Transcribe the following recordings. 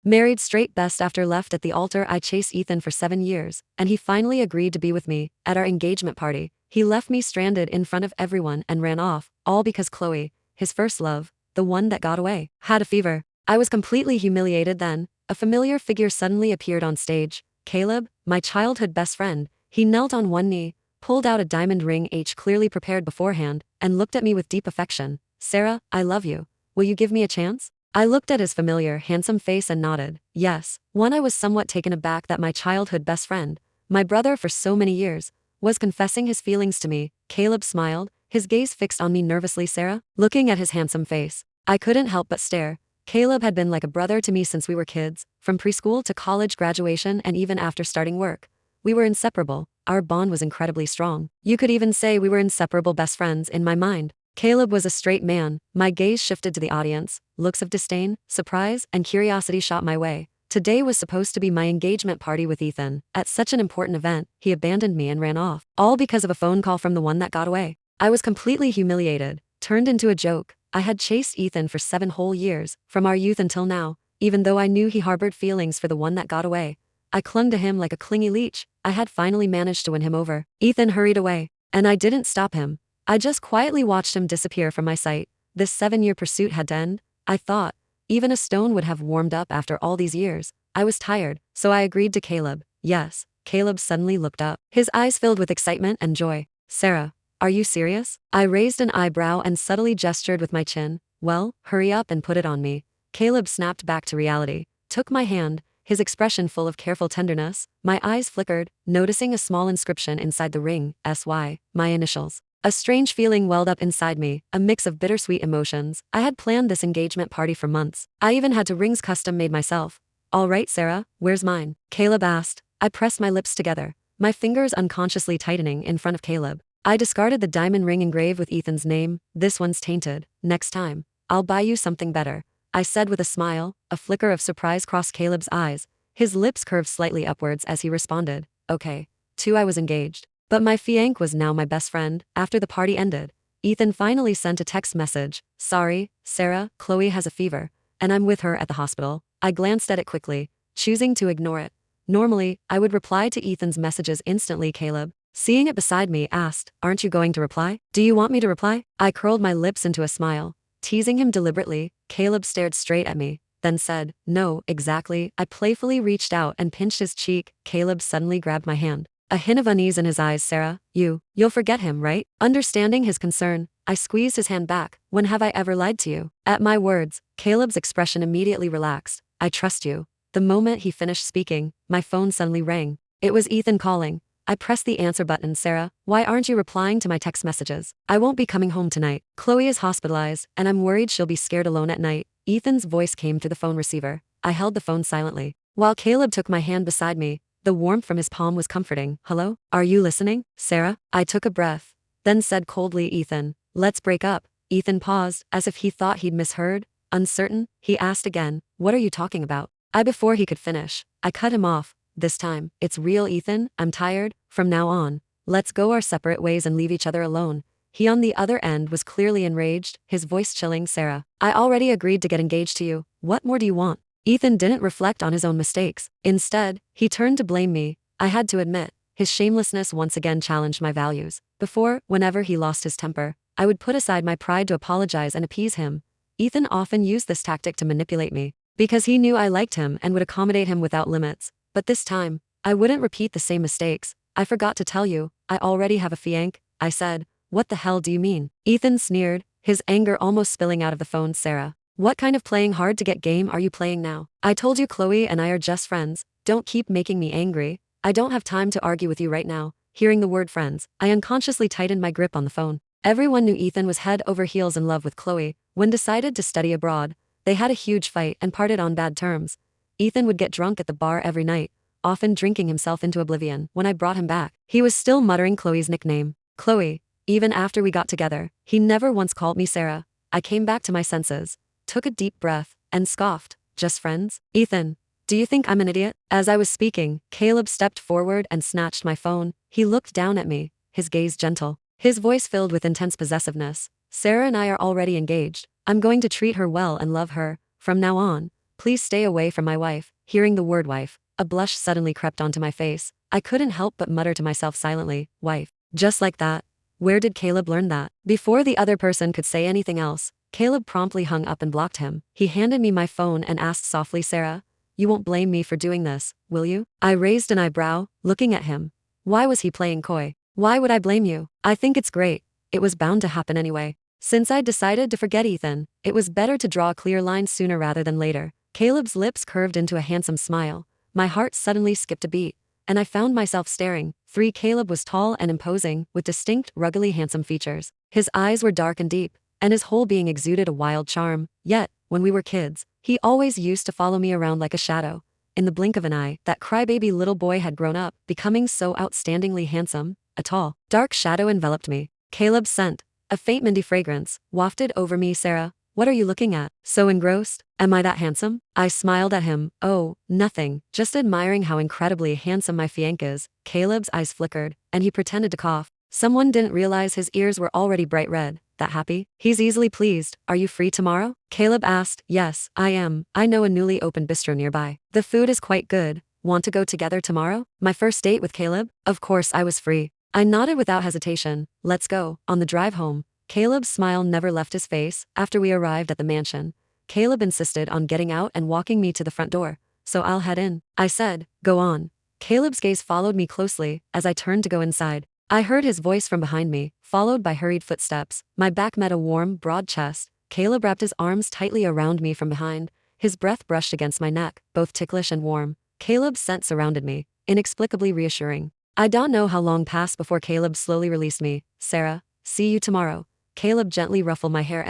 Married straight best after left at the altar. I chased Ethan for 7 years, and he finally agreed to be with me. At our engagement party, he left me stranded in front of everyone and ran off, all because Chloe, his first love, the one that got away, had a fever. I was completely humiliated then. A familiar figure suddenly appeared on stage. Caleb, my childhood best friend. He knelt on one knee, pulled out a diamond ring clearly prepared beforehand, and looked at me with deep affection. Sarah, I love you. Will you give me a chance? I looked at his familiar, handsome face and nodded. Yes. I was somewhat taken aback that my childhood best friend, my brother for so many years, was confessing his feelings to me. Caleb smiled, his gaze fixed on me nervously. Sarah, looking at his handsome face, I couldn't help but stare. Caleb had been like a brother to me since we were kids, from preschool to college graduation and even after starting work. We were inseparable. Our bond was incredibly strong. You could even say we were inseparable best friends in my mind. Caleb was a straight man. My gaze shifted to the audience. Looks of disdain, surprise, and curiosity shot my way. Today was supposed to be my engagement party with Ethan. At such an important event, he abandoned me and ran off. All because of a phone call from the one that got away. I was completely humiliated, turned into a joke. I had chased Ethan for 7 whole years, from our youth until now, even though I knew he harbored feelings for the one that got away. I clung to him like a clingy leech. I had finally managed to win him over. Ethan hurried away, and I didn't stop him. I just quietly watched him disappear from my sight. This 7-year pursuit had to end, I thought. Even a stone would have warmed up after all these years. I was tired, so I agreed to Caleb. Yes. Caleb suddenly looked up, his eyes filled with excitement and joy. Sarah, are you serious? I raised an eyebrow and subtly gestured with my chin. Well, hurry up and put it on me. Caleb snapped back to reality, took my hand, his expression full of careful tenderness. My eyes flickered, noticing a small inscription inside the ring, SY, my initials. A strange feeling welled up inside me, a mix of bittersweet emotions. I had planned this engagement party for months. I even had 2 rings custom made myself. All right, Sarah, where's mine? Caleb asked. I pressed my lips together, my fingers unconsciously tightening in front of Caleb. I discarded the diamond ring engraved with Ethan's name. This one's tainted. Next time, I'll buy you something better, I said with a smile. A flicker of surprise crossed Caleb's eyes. His lips curved slightly upwards as he responded. Okay. 2 I was engaged. But my fiancé was now my best friend. After the party ended, Ethan finally sent a text message. Sorry, Sarah, Chloe has a fever, and I'm with her at the hospital. I glanced at it quickly, choosing to ignore it. Normally, I would reply to Ethan's messages instantly. Caleb, seeing it beside me, asked, Aren't you going to reply? Do you want me to reply? I curled my lips into a smile, teasing him deliberately. Caleb stared straight at me, then said, No, exactly. I playfully reached out and pinched his cheek. Caleb suddenly grabbed my hand. A hint of unease in his eyes. Sarah, you'll forget him, right? Understanding his concern, I squeezed his hand back. When have I ever lied to you? At my words, Caleb's expression immediately relaxed. I trust you. The moment he finished speaking, my phone suddenly rang. It was Ethan calling. I pressed the answer button. Sarah, why aren't you replying to my text messages? I won't be coming home tonight. Chloe is hospitalized, and I'm worried she'll be scared alone at night. Ethan's voice came through the phone receiver. I held the phone silently, while Caleb took my hand beside me. The warmth from his palm was comforting. Hello? Are you listening, Sarah? I took a breath, then said coldly, Ethan, let's break up. Ethan paused, as if he thought he'd misheard. Uncertain, he asked again, What are you talking about? Before he could finish, I cut him off. This time, it's real, Ethan. I'm tired. From now on, let's go our separate ways and leave each other alone. He on the other end was clearly enraged, his voice chilling. Sarah, I already agreed to get engaged to you. What more do you want? Ethan didn't reflect on his own mistakes. Instead, he turned to blame me. I had to admit, his shamelessness once again challenged my values. Before, whenever he lost his temper, I would put aside my pride to apologize and appease him. Ethan often used this tactic to manipulate me, because he knew I liked him and would accommodate him without limits. But this time, I wouldn't repeat the same mistakes. I forgot to tell you, I already have a fiancé, I said. What the hell do you mean? Ethan sneered, his anger almost spilling out of the phone. Sarah, what kind of playing hard to get game are you playing now? I told you Chloe and I are just friends. Don't keep making me angry. I don't have time to argue with you right now. Hearing the word friends, I unconsciously tightened my grip on the phone. Everyone knew Ethan was head over heels in love with Chloe. When decided to study abroad, they had a huge fight and parted on bad terms. Ethan would get drunk at the bar every night, often drinking himself into oblivion. When I brought him back, he was still muttering Chloe's nickname, Chloe. Even after we got together, he never once called me Sarah. I came back to my senses, took a deep breath, and scoffed. Just friends? Ethan, do you think I'm an idiot? As I was speaking, Caleb stepped forward and snatched my phone. He looked down at me, his gaze gentle, his voice filled with intense possessiveness. Sarah and I are already engaged. I'm going to treat her well and love her. From now on, Please stay away from my wife. Hearing the word wife, a blush suddenly crept onto my face. I couldn't help but mutter to myself silently, wife. Just like that. Where did Caleb learn that? Before the other person could say anything else, Caleb promptly hung up and blocked him. He handed me my phone and asked softly, Sarah, you won't blame me for doing this, will you? I raised an eyebrow, looking at him. Why was he playing coy? Why would I blame you? I think it's great. It was bound to happen anyway. Since I'd decided to forget Ethan, it was better to draw a clear line sooner rather than later. Caleb's lips curved into a handsome smile. My heart suddenly skipped a beat, and I found myself staring. Caleb was tall and imposing, with distinct, ruggedly handsome features. His eyes were dark and deep, and his whole being exuded a wild charm. Yet, when we were kids, he always used to follow me around like a shadow. In the blink of an eye, that crybaby little boy had grown up, becoming so outstandingly handsome. A tall, dark shadow enveloped me. Caleb's scent, a faint minty fragrance, wafted over me. Sarah, what are you looking at? So engrossed? Am I that handsome? I smiled at him. Oh, nothing, just admiring how incredibly handsome my fiancé is. Caleb's eyes flickered, and he pretended to cough. Someone didn't realize his ears were already bright red. That happy? He's easily pleased. Are you free tomorrow? Caleb asked. Yes, I am. I know a newly opened bistro nearby. The food is quite good. Want to go together tomorrow? My first date with Caleb? Of course I was free. I nodded without hesitation. Let's go. On the drive home, Caleb's smile never left his face. After we arrived at the mansion, Caleb insisted on getting out and walking me to the front door. So I'll head in. I said, go on. Caleb's gaze followed me closely as I turned to go inside. I heard his voice from behind me, followed by hurried footsteps. My back met a warm, broad chest. Caleb wrapped his arms tightly around me from behind. His breath brushed against my neck, both ticklish and warm. Caleb's scent surrounded me, inexplicably reassuring. I don't know how long passed before Caleb slowly released me. Sarah, see you tomorrow. Caleb gently ruffled my hair.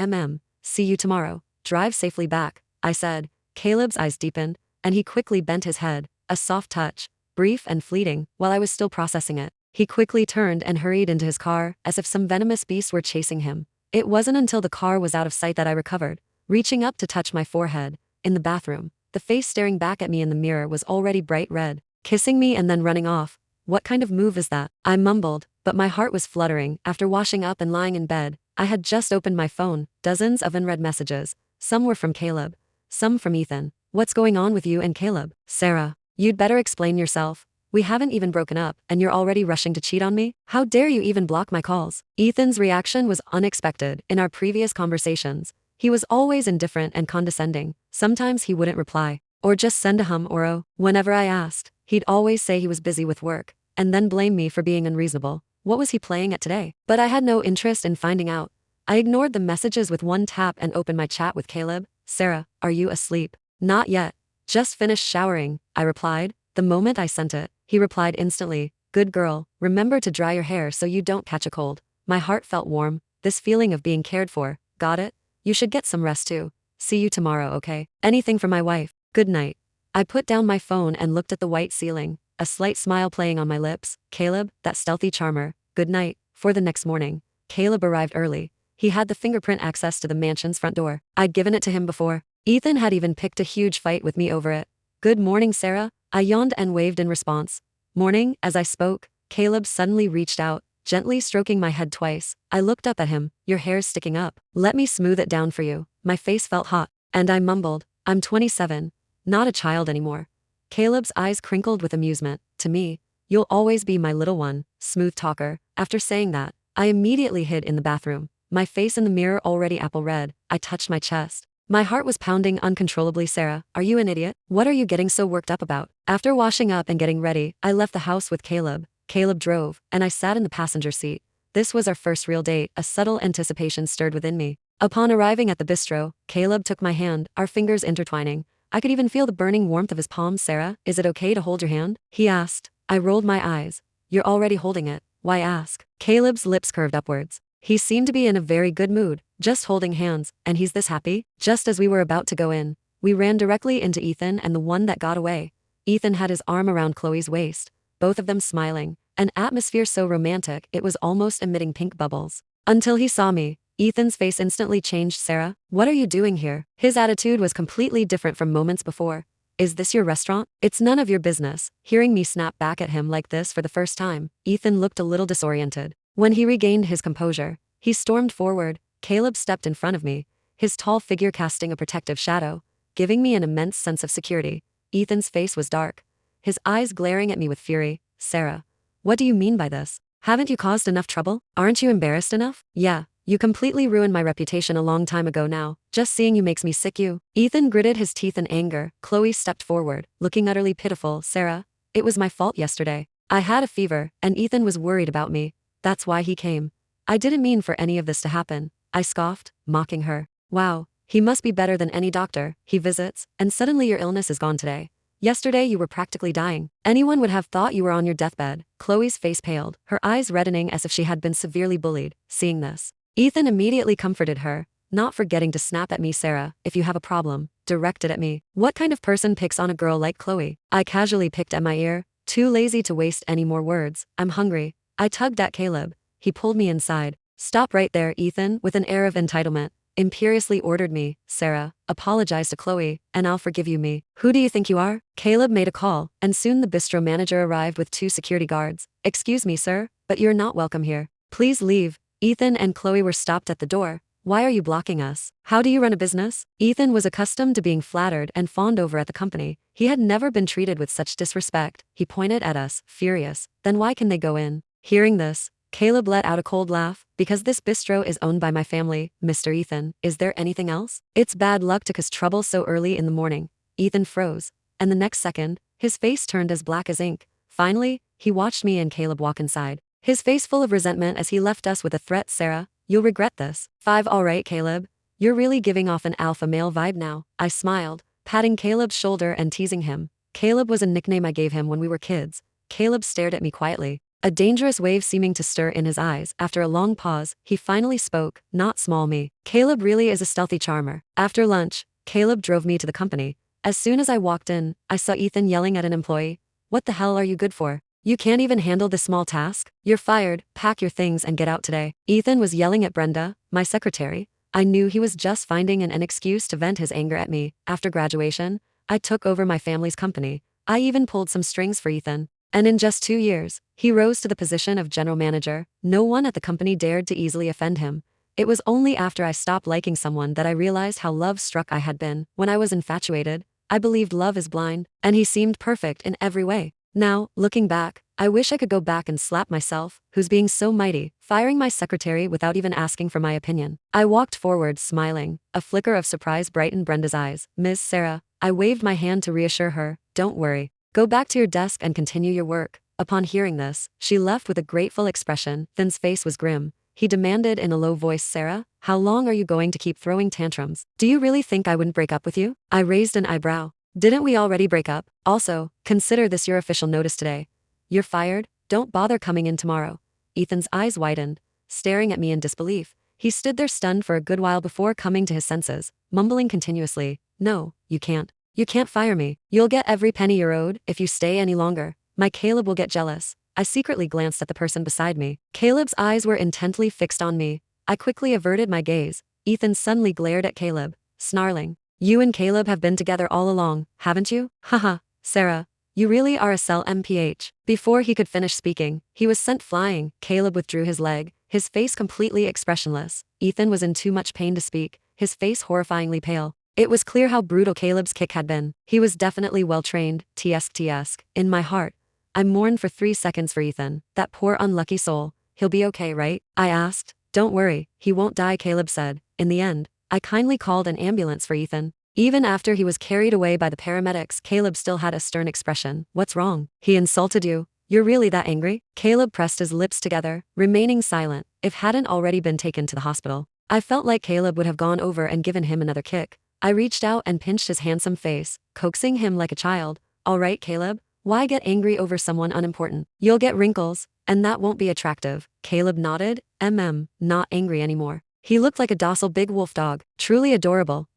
See you tomorrow. Drive safely back, I said. Caleb's eyes deepened, and he quickly bent his head. A soft touch, brief and fleeting, while I was still processing it. He quickly turned and hurried into his car, as if some venomous beast were chasing him. It wasn't until the car was out of sight that I recovered, reaching up to touch my forehead. In the bathroom, the face staring back at me in the mirror was already bright red, kissing me and then running off. What kind of move is that? I mumbled, but my heart was fluttering. After washing up and lying in bed, I had just opened my phone, dozens of unread messages. Some were from Caleb, some from Ethan. What's going on with you and Caleb? Sarah, you'd better explain yourself. We haven't even broken up, and you're already rushing to cheat on me? How dare you even block my calls? Ethan's reaction was unexpected. In our previous conversations, he was always indifferent and condescending. Sometimes he wouldn't reply, or just send a hum or oh. Whenever I asked, he'd always say he was busy with work, and then blame me for being unreasonable. What was he playing at today? But I had no interest in finding out. I ignored the messages with one tap and opened my chat with Caleb. Sarah, are you asleep? Not yet. Just finished showering, I replied. The moment I sent it, he replied instantly, good girl, remember to dry your hair so you don't catch a cold. My heart felt warm, this feeling of being cared for. Got it? You should get some rest too. See you tomorrow, okay? Anything for my wife. Good night. I put down my phone and looked at the white ceiling, a slight smile playing on my lips. Caleb, that stealthy charmer. Good night. For the next morning, Caleb arrived early. He had the fingerprint access to the mansion's front door. I'd given it to him before. Ethan had even picked a huge fight with me over it. Good morning, Sarah. I yawned and waved in response. Morning. As I spoke, Caleb suddenly reached out, gently stroking my head twice. I looked up at him. Your hair's sticking up. Let me smooth it down for you. My face felt hot, and I mumbled, I'm 27, not a child anymore. Caleb's eyes crinkled with amusement. To me, you'll always be my little one, smooth talker. After saying that, I immediately hid in the bathroom. My face in the mirror already apple red. I touched my chest. My heart was pounding uncontrollably. Sarah, are you an idiot? What are you getting so worked up about? After washing up and getting ready, I left the house with Caleb. Caleb drove, and I sat in the passenger seat. This was our first real date. A subtle anticipation stirred within me. Upon arriving at the bistro, Caleb took my hand, our fingers intertwining. I could even feel the burning warmth of his palms. Sarah, is it okay to hold your hand? He asked. I rolled my eyes. You're already holding it. Why ask? Caleb's lips curved upwards. He seemed to be in a very good mood, just holding hands, and he's this happy? Just as we were about to go in, we ran directly into Ethan and the one that got away. Ethan had his arm around Chloe's waist, both of them smiling, an atmosphere so romantic it was almost emitting pink bubbles. Until he saw me, Ethan's face instantly changed. Sarah, what are you doing here? His attitude was completely different from moments before. Is this your restaurant? It's none of your business. Hearing me snap back at him like this for the first time, Ethan looked a little disoriented. When he regained his composure, he stormed forward. Caleb stepped in front of me, his tall figure casting a protective shadow. giving me an immense sense of security. Ethan's face was dark, his eyes glaring at me with fury. Sarah, what do you mean by this? Haven't you caused enough trouble? Aren't you embarrassed enough? Yeah, you completely ruined my reputation a long time ago now. Just seeing you makes me sick you. Ethan gritted his teeth in anger. Chloe stepped forward, looking utterly pitiful. Sarah, it was my fault yesterday. I had a fever, and Ethan was worried about me. That's why he came. I didn't mean for any of this to happen. I scoffed, mocking her. Wow, he must be better than any doctor. He visits, and suddenly your illness is gone today. Yesterday you were practically dying. Anyone would have thought you were on your deathbed. Chloe's face paled, her eyes reddening as if she had been severely bullied. Seeing this, Ethan immediately comforted her, not forgetting to snap at me. Sarah, if you have a problem, direct it at me. What kind of person picks on a girl like Chloe? I casually picked at my ear, too lazy to waste any more words. I'm hungry. I tugged at Caleb. He pulled me inside. Stop right there, Ethan, with an air of entitlement, imperiously ordered me. Sarah, apologize to Chloe, and I'll forgive you. Me. Who do you think you are? Caleb made a call, and soon the bistro manager arrived with 2 security guards. Excuse me, sir, but you're not welcome here. Please leave. Ethan and Chloe were stopped at the door. Why are you blocking us? How do you run a business? Ethan was accustomed to being flattered and fawned over at the company. He had never been treated with such disrespect. He pointed at us, furious. Then why can they go in? Hearing this, Caleb let out a cold laugh. Because this bistro is owned by my family, Mr. Ethan. Is there anything else? It's bad luck to cause trouble so early in the morning. Ethan froze, and the next second, his face turned as black as ink. Finally, he watched me and Caleb walk inside, his face full of resentment as he left us with a threat. Sarah, you'll regret this. 5 All right, Caleb. You're really giving off an alpha male vibe now. I smiled, patting Caleb's shoulder and teasing him. Caleb was a nickname I gave him when we were kids. Caleb stared at me quietly, a dangerous wave seeming to stir in his eyes. After a long pause, he finally spoke. Not small me. Caleb really is a stealthy charmer. After lunch, Caleb drove me to the company. As soon as I walked in, I saw Ethan yelling at an employee. What the hell are you good for? You can't even handle this small task? You're fired, pack your things and get out today. Ethan was yelling at Brenda, my secretary. I knew he was just finding an excuse to vent his anger at me. After graduation, I took over my family's company. I even pulled some strings for Ethan. And in just 2 years, he rose to the position of general manager. No one at the company dared to easily offend him. It was only after I stopped liking someone that I realized how love-struck I had been. When I was infatuated, I believed love is blind, and he seemed perfect in every way. Now, looking back, I wish I could go back and slap myself, who's being so mighty, firing my secretary without even asking for my opinion. I walked forward smiling, a flicker of surprise brightened Brenda's eyes. Ms. Sarah, I waved my hand to reassure her. Don't worry. Go back to your desk and continue your work. Upon hearing this, she left with a grateful expression. Finn's face was grim. He demanded in a low voice, Sarah, how long are you going to keep throwing tantrums? Do you really think I wouldn't break up with you? I raised an eyebrow. Didn't we already break up? Also, consider this your official notice today. You're fired. Don't bother coming in tomorrow. Ethan's eyes widened, staring at me in disbelief. He stood there stunned for a good while before coming to his senses, mumbling continuously. No, you can't. You can't fire me. You'll get every penny you're owed if you stay any longer. My Caleb will get jealous. I secretly glanced at the person beside me. Caleb's eyes were intently fixed on me. I quickly averted my gaze. Ethan suddenly glared at Caleb, snarling. You and Caleb have been together all along, haven't you? Haha, Sarah, you really are a cell MPH. Before he could finish speaking, he was sent flying. Caleb withdrew his leg, his face completely expressionless. Ethan was in too much pain to speak, his face horrifyingly pale. It was clear how brutal Caleb's kick had been. He was definitely well-trained. Tsk. In my heart, I mourned for 3 seconds for Ethan. That poor unlucky soul. He'll be okay, right? I asked. Don't worry, he won't die, Caleb said. In the end, I kindly called an ambulance for Ethan. Even after he was carried away by the paramedics, Caleb still had a stern expression. What's wrong? He insulted you. You're really that angry? Caleb pressed his lips together, remaining silent. If hadn't already been taken to the hospital, I felt like Caleb would have gone over and given him another kick. I reached out and pinched his handsome face, coaxing him like a child. All right, Caleb, why get angry over someone unimportant? You'll get wrinkles, and that won't be attractive. Caleb nodded, not angry anymore. He looked like a docile big wolf dog, truly adorable.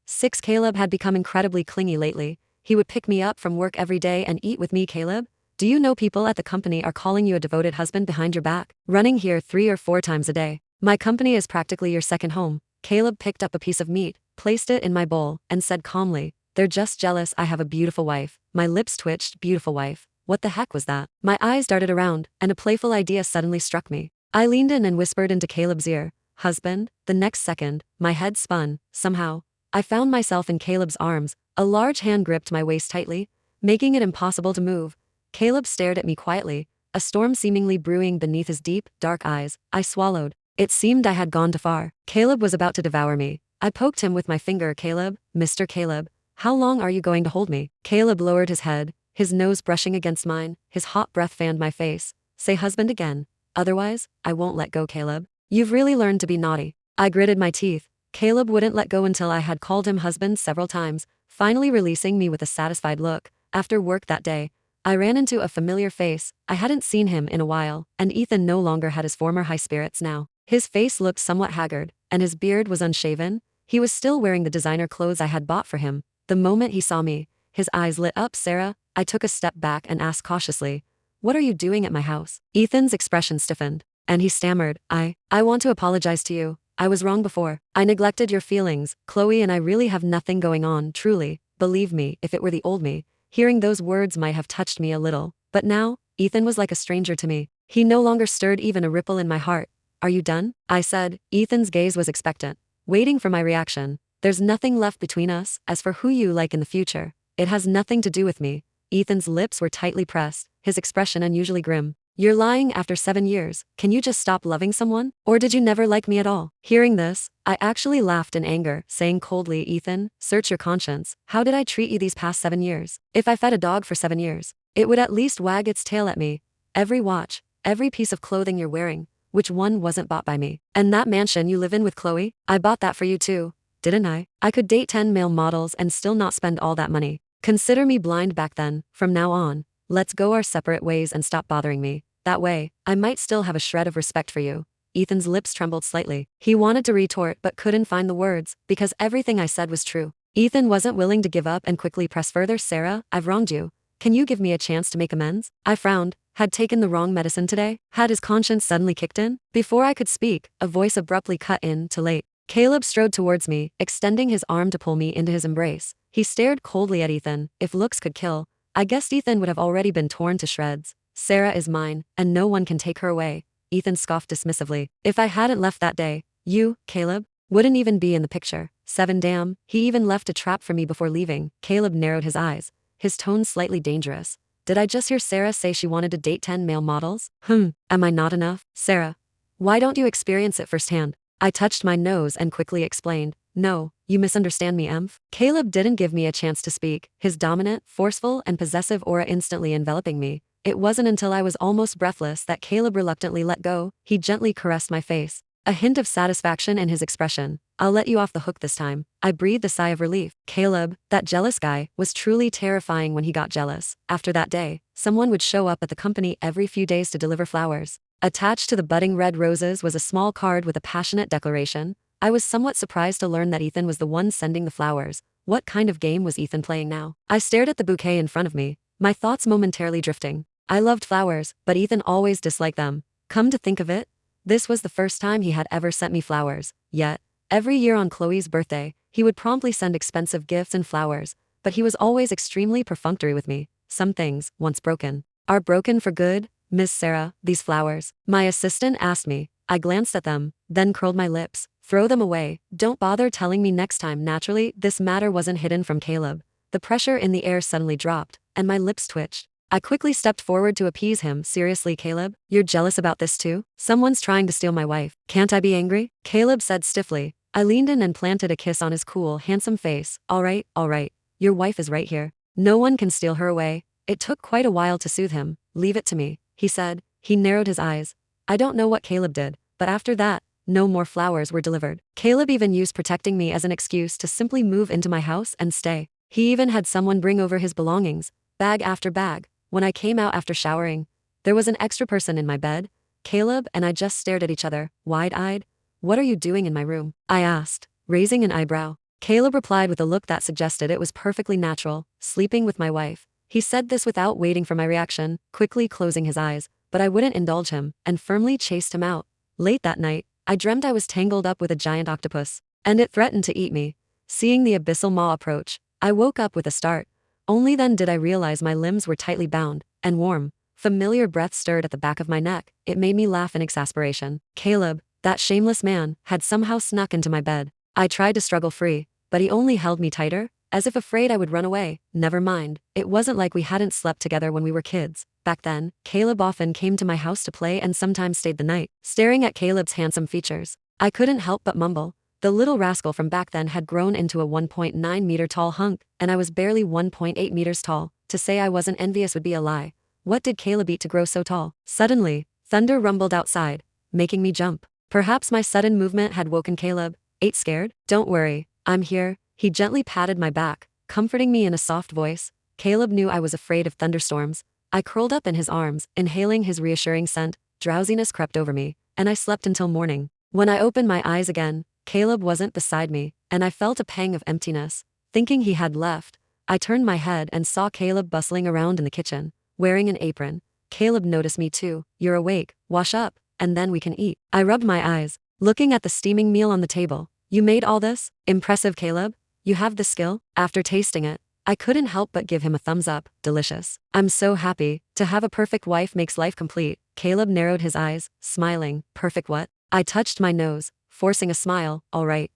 Caleb had become incredibly clingy lately. He would pick me up from work every day and eat with me. Caleb, do you know people at the company are calling you a devoted husband behind your back? Running here 3 or 4 times a day. My company is practically your second home. Caleb picked up a piece of meat, placed it in my bowl, and said calmly, they're just jealous I have a beautiful wife. My lips twitched. Beautiful wife. What the heck was that? My eyes darted around, and a playful idea suddenly struck me. I leaned in and whispered into Caleb's ear, husband. The next second, my head spun. Somehow, I found myself in Caleb's arms. A large hand gripped my waist tightly, making it impossible to move. Caleb stared at me quietly, a storm seemingly brewing beneath his deep, dark eyes. I swallowed. It seemed I had gone too far. Caleb was about to devour me. I poked him with my finger. Caleb, Mr. Caleb, how long are you going to hold me? Caleb lowered his head, his nose brushing against mine. His hot breath fanned my face. Say husband again. Otherwise, I won't let go, Caleb. You've really learned to be naughty. I gritted my teeth. Caleb wouldn't let go until I had called him husband several times, finally releasing me with a satisfied look. After work that day, I ran into a familiar face. I hadn't seen him in a while, and Ethan no longer had his former high spirits now. His face looked somewhat haggard, and his beard was unshaven. He was still wearing the designer clothes I had bought for him. The moment he saw me, his eyes lit up. Sarah, I took a step back and asked cautiously, what are you doing at my house? Ethan's expression stiffened, and he stammered, I want to apologize to you. I was wrong before. I neglected your feelings. Chloe and I really have nothing going on, truly. Believe me, if it were the old me, hearing those words might have touched me a little. But now, Ethan was like a stranger to me. He no longer stirred even a ripple in my heart. Are you done? I said. Ethan's gaze was expectant, waiting for my reaction. There's nothing left between us. As for who you like in the future, it has nothing to do with me. Ethan's lips were tightly pressed, his expression unusually grim. You're lying after 7 years. Can you just stop loving someone? Or did you never like me at all? Hearing this, I actually laughed in anger, saying coldly, Ethan, search your conscience. How did I treat you these past 7 years? If I fed a dog for 7 years, it would at least wag its tail at me. Every watch, every piece of clothing you're wearing, which one wasn't bought by me? And that mansion you live in with Chloe? I bought that for you too, didn't I? I could date 10 male models and still not spend all that money. Consider me blind back then. From now on, let's go our separate ways and stop bothering me. That way, I might still have a shred of respect for you. Ethan's lips trembled slightly. He wanted to retort but couldn't find the words, because everything I said was true. Ethan wasn't willing to give up and quickly pressed further. Sarah, I've wronged you. Can you give me a chance to make amends? I frowned. Had taken the wrong medicine today? Had his conscience suddenly kicked in? Before I could speak, a voice abruptly cut in, too late. Caleb strode towards me, extending his arm to pull me into his embrace. He stared coldly at Ethan. If looks could kill, I guessed Ethan would have already been torn to shreds. Sarah is mine, and no one can take her away. Ethan scoffed dismissively. If I hadn't left that day, you, Caleb, wouldn't even be in the picture. 7 damn, he even left a trap for me before leaving. Caleb narrowed his eyes, his tone slightly dangerous. Did I just hear Sarah say she wanted to date 10 male models? Am I not enough? Sarah, why don't you experience it firsthand? I touched my nose and quickly explained. No, you misunderstand me, Emph. Caleb didn't give me a chance to speak, his dominant, forceful, and possessive aura instantly enveloping me. It wasn't until I was almost breathless that Caleb reluctantly let go. He gently caressed my face, a hint of satisfaction in his expression. I'll let you off the hook this time. I breathed a sigh of relief. Caleb, that jealous guy, was truly terrifying when he got jealous. After that day, someone would show up at the company every few days to deliver flowers. Attached to the budding red roses was a small card with a passionate declaration. I was somewhat surprised to learn that Ethan was the one sending the flowers. What kind of game was Ethan playing now? I stared at the bouquet in front of me, my thoughts momentarily drifting. I loved flowers, but Ethan always disliked them. Come to think of it, this was the first time he had ever sent me flowers. Yet, every year on Chloe's birthday, he would promptly send expensive gifts and flowers, but he was always extremely perfunctory with me. Some things, once broken, are broken for good. Miss Sarah, these flowers, my assistant asked me. I glanced at them, then curled my lips. Throw them away. Don't bother telling me next time. Naturally, this matter wasn't hidden from Caleb. The pressure in the air suddenly dropped, and my lips twitched. I quickly stepped forward to appease him. Seriously, Caleb, you're jealous about this too? Someone's trying to steal my wife. Can't I be angry? Caleb said stiffly. I leaned in and planted a kiss on his cool, handsome face. All right. Your wife is right here. No one can steal her away. It took quite a while to soothe him. Leave it to me, he said. He narrowed his eyes. I don't know what Caleb did, but after that, no more flowers were delivered. Caleb even used protecting me as an excuse to simply move into my house and stay. He even had someone bring over his belongings, bag after bag. When I came out after showering, there was an extra person in my bed. Caleb and I just stared at each other, wide-eyed. What are you doing in my room? I asked, raising an eyebrow. Caleb replied with a look that suggested it was perfectly natural, sleeping with my wife. He said this without waiting for my reaction, quickly closing his eyes, but I wouldn't indulge him, and firmly chased him out. Late that night, I dreamt I was tangled up with a giant octopus, and it threatened to eat me. Seeing the abyssal maw approach, I woke up with a start. Only then did I realize my limbs were tightly bound, and warm. Familiar breath stirred at the back of my neck. It made me laugh in exasperation. Caleb, that shameless man, had somehow snuck into my bed. I tried to struggle free, but he only held me tighter, as if afraid I would run away. Never mind, it wasn't like we hadn't slept together when we were kids. Back then, Caleb often came to my house to play and sometimes stayed the night. Staring at Caleb's handsome features, I couldn't help but mumble. The little rascal from back then had grown into a 1.9-meter tall hunk, and I was barely 1.8 meters tall. To say I wasn't envious would be a lie. What did Caleb eat to grow so tall? Suddenly, thunder rumbled outside, making me jump. Perhaps my sudden movement had woken Caleb. Ain't scared? Don't worry, I'm here. He gently patted my back, comforting me in a soft voice. Caleb knew I was afraid of thunderstorms. I curled up in his arms, inhaling his reassuring scent. Drowsiness crept over me, and I slept until morning. When I opened my eyes again, Caleb wasn't beside me, and I felt a pang of emptiness. Thinking he had left, I turned my head and saw Caleb bustling around in the kitchen, wearing an apron. Caleb noticed me too. You're awake, wash up, and then we can eat. I rubbed my eyes, looking at the steaming meal on the table. You made all this? Impressive, Caleb. You have the skill? After tasting it, I couldn't help but give him a thumbs up. Delicious. I'm so happy. To have a perfect wife makes life complete. Caleb narrowed his eyes, smiling. Perfect what? I touched my nose, forcing a smile. All right.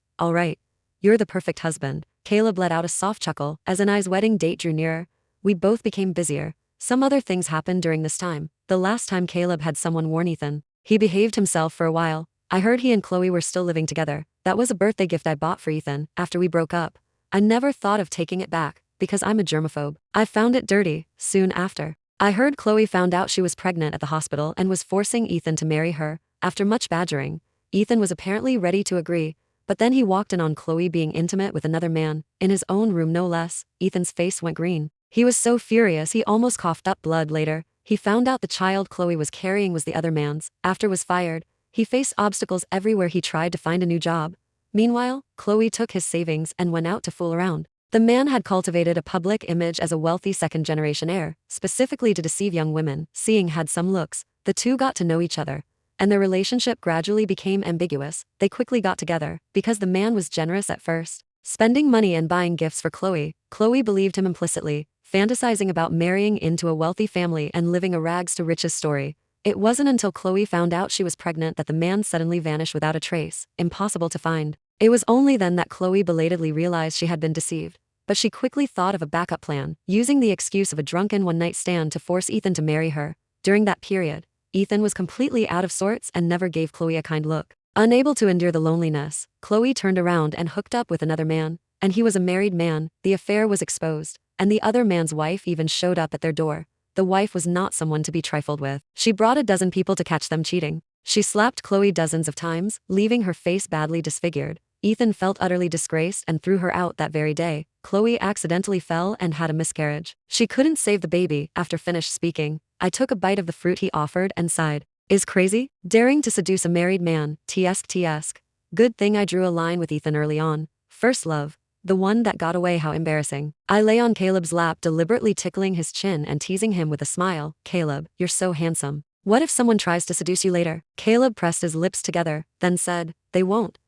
You're the perfect husband. Caleb let out a soft chuckle as Anai's wedding date drew nearer. We both became busier. Some other things happened during this time. The last time Caleb had someone warn Ethan. He behaved himself for a while. I heard he and Chloe were still living together. That was a birthday gift I bought for Ethan after we broke up. I never thought of taking it back because I'm a germaphobe. I found it dirty. Soon after, I heard Chloe found out she was pregnant at the hospital and was forcing Ethan to marry her. After much badgering, Ethan was apparently ready to agree, but then he walked in on Chloe being intimate with another man, in his own room no less. Ethan's face went green. He was so furious he almost coughed up blood. Later, he found out the child Chloe was carrying was the other man's. After was fired, he faced obstacles everywhere he tried to find a new job. Meanwhile, Chloe took his savings and went out to fool around. The man had cultivated a public image as a wealthy second-generation heir, specifically to deceive young women. Seeing had some looks, the two got to know each other, and their relationship gradually became ambiguous. They quickly got together, because the man was generous at first, spending money and buying gifts for Chloe. Chloe believed him implicitly, fantasizing about marrying into a wealthy family and living a rags-to-riches story. It wasn't until Chloe found out she was pregnant that the man suddenly vanished without a trace, impossible to find. It was only then that Chloe belatedly realized she had been deceived. But she quickly thought of a backup plan, using the excuse of a drunken one-night stand to force Ethan to marry her. During that period, Ethan was completely out of sorts and never gave Chloe a kind look. Unable to endure the loneliness, Chloe turned around and hooked up with another man, and he was a married man. The affair was exposed, and the other man's wife even showed up at their door. The wife was not someone to be trifled with. She brought a dozen people to catch them cheating. She slapped Chloe dozens of times, leaving her face badly disfigured. Ethan felt utterly disgraced and threw her out that very day. Chloe accidentally fell and had a miscarriage. She couldn't save the baby. After finished speaking, I took a bite of the fruit he offered and sighed. Is crazy? Daring to seduce a married man. Tsk. Good thing I drew a line with Ethan early on. First love. The one that got away. How embarrassing. I lay on Caleb's lap, deliberately tickling his chin and teasing him with a smile. Caleb, you're so handsome. What if someone tries to seduce you later? Caleb pressed his lips together, then said, They won't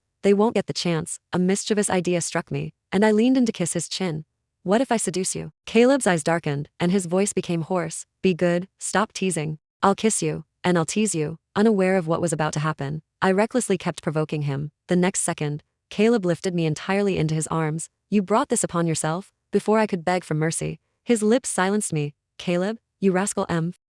get the chance. A mischievous idea struck me, and I leaned in to kiss his chin. What if I seduce you? Caleb's eyes darkened, and his voice became hoarse. Be good, stop teasing. I'll kiss you, and I'll tease you. Unaware of what was about to happen, I recklessly kept provoking him. The next second, Caleb lifted me entirely into his arms. You brought this upon yourself? Before I could beg for mercy, his lips silenced me. Caleb, you rascal.